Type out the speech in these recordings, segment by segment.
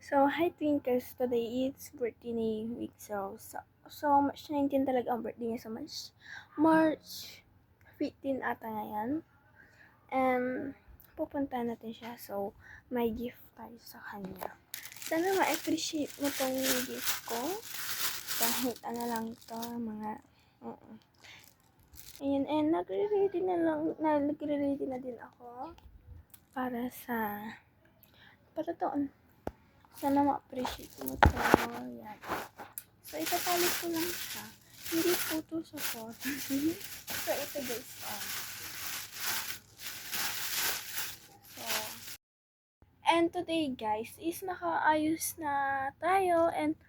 So, hi Twinkers. Today it's birthday ni Week. So March 19 talaga ang birthday niya. So, March 15 ata ngayon. And, pupunta natin siya. So, may gift tayo sa kanya. Sana ma-appreciate mo tong gift ko. Kahit ano lang to, mga... Ayan, and nagre-ready na din ako para sa patatoon. Sana ma-appreciate mo to. Yan. So, itatali ko lang siya. Hindi po to sa photo. So, ito guys. So, and today guys, is nakaayos na tayo. And,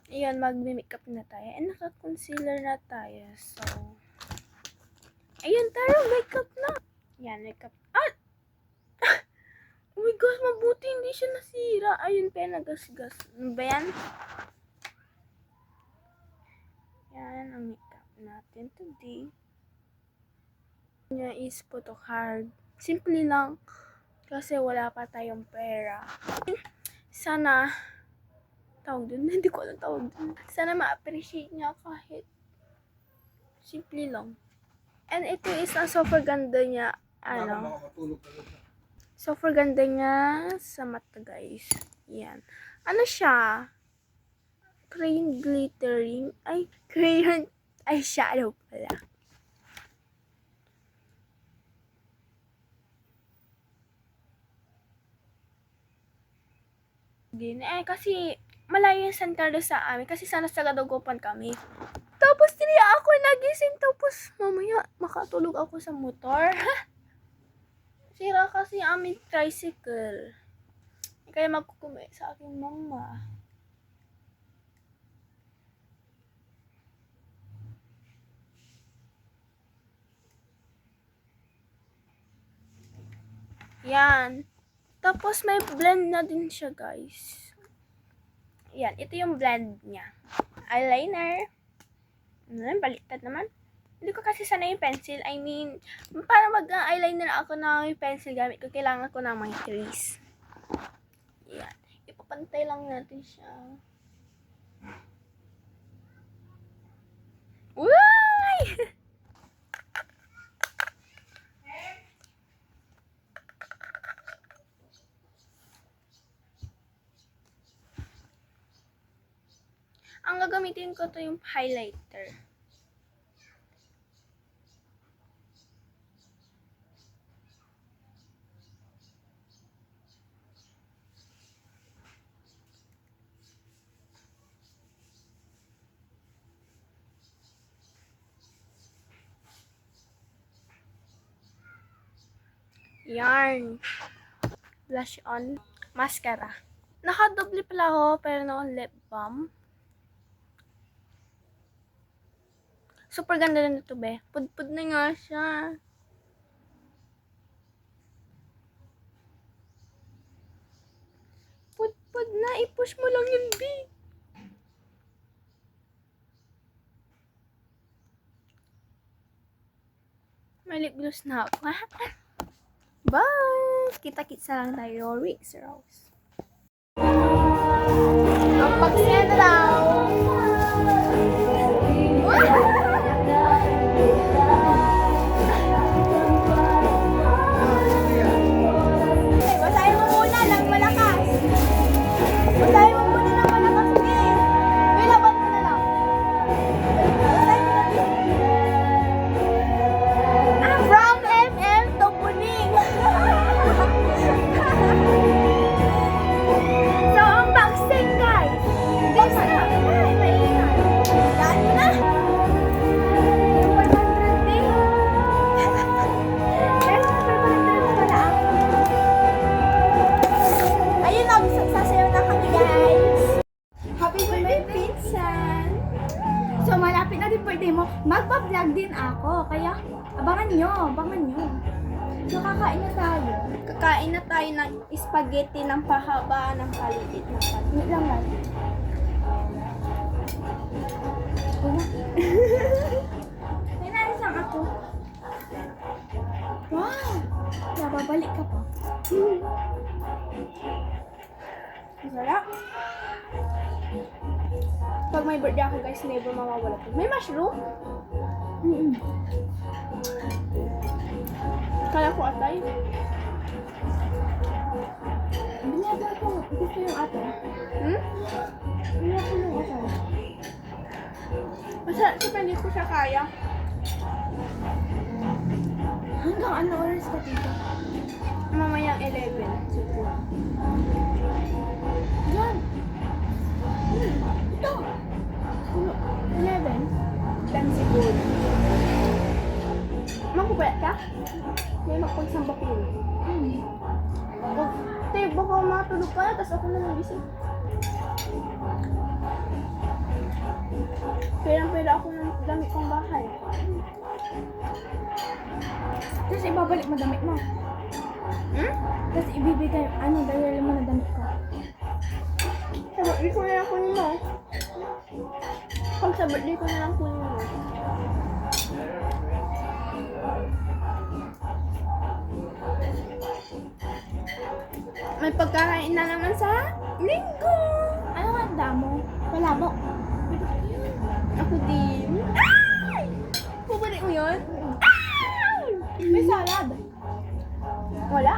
ayan, magme-makeup na tayo. And, naka-concealer na tayo. So, ayan, tayo, makeup na. Yan, makeup. Ah! Oh my gosh, mabuti hindi siya nasira. Ayun pa, nagasgas. Ano ba yan? Yan ang makeup natin today. Niya is photo card. Simple lang kasi wala pa tayong pera. Sana tawag dun, hindi ko alam tawag dun. Sana ma-appreciate niya kahit simple lang. And ito is ang super ganda niya. Super ganda niya sa mata guys. Yan. Ano siya? Crayon glittering. Ay, crayon eyeshadow pala. Din. Kasi malayo yung San Carlos sa amin. Kasi sana sa Dagupan kami. Tapos tiniya ako nagising. Tapos mamaya makatulog ako sa motor. Sira kasi aming tricycle. Kaya magkukume sa aking mama. Yan. Tapos may blend na din siya guys. Yan. Ito yung blend niya. Eyeliner. Baliktad naman. Hindi ko kasi sana yung pencil. I mean, para mag-eyeliner ako na yung pencil gamit ko, kailangan ko na mga crease. Yan. Ipapantay lang natin siya. Uy! Ang gagamitin ko to yung highlighter. Yarn. Blush on. Mascara. Nakadoble pala ako, pero no lip balm. Super ganda na ito, be. Pudpud na nga siya. Pudpud na. I-push mo lang yun, be. May lip gloss na ako. Bye! Kita-kitsa lang tayo. Rix Rose. Ang pagsaya na daw. Basahin mo muna ng malakas. Basahin mo muna ng malakas. Okay. Bilaban mo na lang. Basahin mo na. From MM to Puning. So, ang boxing guys. This na. Ay, maingay. Yan na. 500 din. Guys, 500 na pala ako. Ayun na, sasayaw na kami guys. Happy birthday, Pinsan! So, malapit na din birthday mo. Magpa-vlog din ako. Kaya, abangan nyo. So, kakain na tayo. Kakain na tayo ng spaghetti ng pahaba ng paliit na paliit. Wait lang natin. May nais lang ako. Wow! Kaya babalik ka pa. Masarap. Pag may birthday ako guys, never mawawala to. May mushroom? Kala ko atay. Binaba ko. Gusto yung ate. Binaba ko yung asal. Masarap siya, pero hindi ko siya kaya. Hanggang ano oras ka dito? Mamayang 11. Siguro. Yan. Ito. 11. 10 siguro. Magkubayat ka? May magpagsamba ko yun. Te, baka matulog ka na, tapos ako na nagising. Pera ako ng damit kong bahay. Tapos ibabalik mo damit mo. Tapos ibibigay, dahil mo na damit ko. Sa birthday ko na lang kunin mo. Pag sa birthday ko na lang kunin mo. May pagkakain na naman sa linggo. Ano nga damo? Palabok. Ako din. Ay! Pabalik mo yun? Ay! May salad. Wala.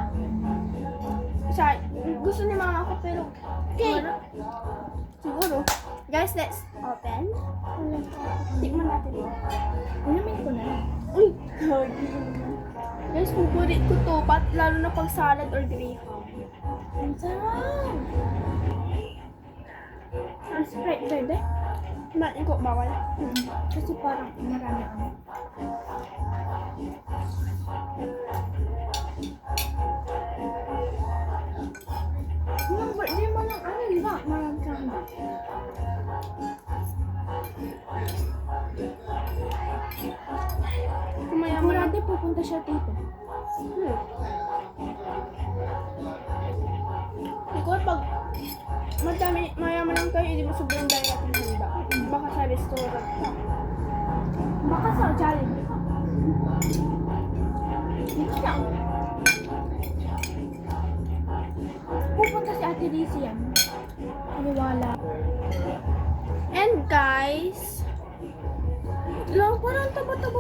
Gusto ni mama ko pero Cake. wala. Siguro. Guys, let's open. Tikman natin. Unamin ko na. Uy! Guys, pupulit ko to. Lalo na pag salad or graham. Ang sarap. Ang Sprite bebe. Kumain ko, bawal. Kasi parang marami ano. Yung birthday mo ng di ba? Marami kang handa. Kumayaman na. Kurante pupunta siya dito. Siguro pag mayaman lang tayo, hindi mo sobrang dahil natin handa. Baka sa restaurant ka. Baka sa Jollibee ka. Dito lang. Pupunta si Ate Rizzy yan. Paniwala. And guys, lang parang taba-taba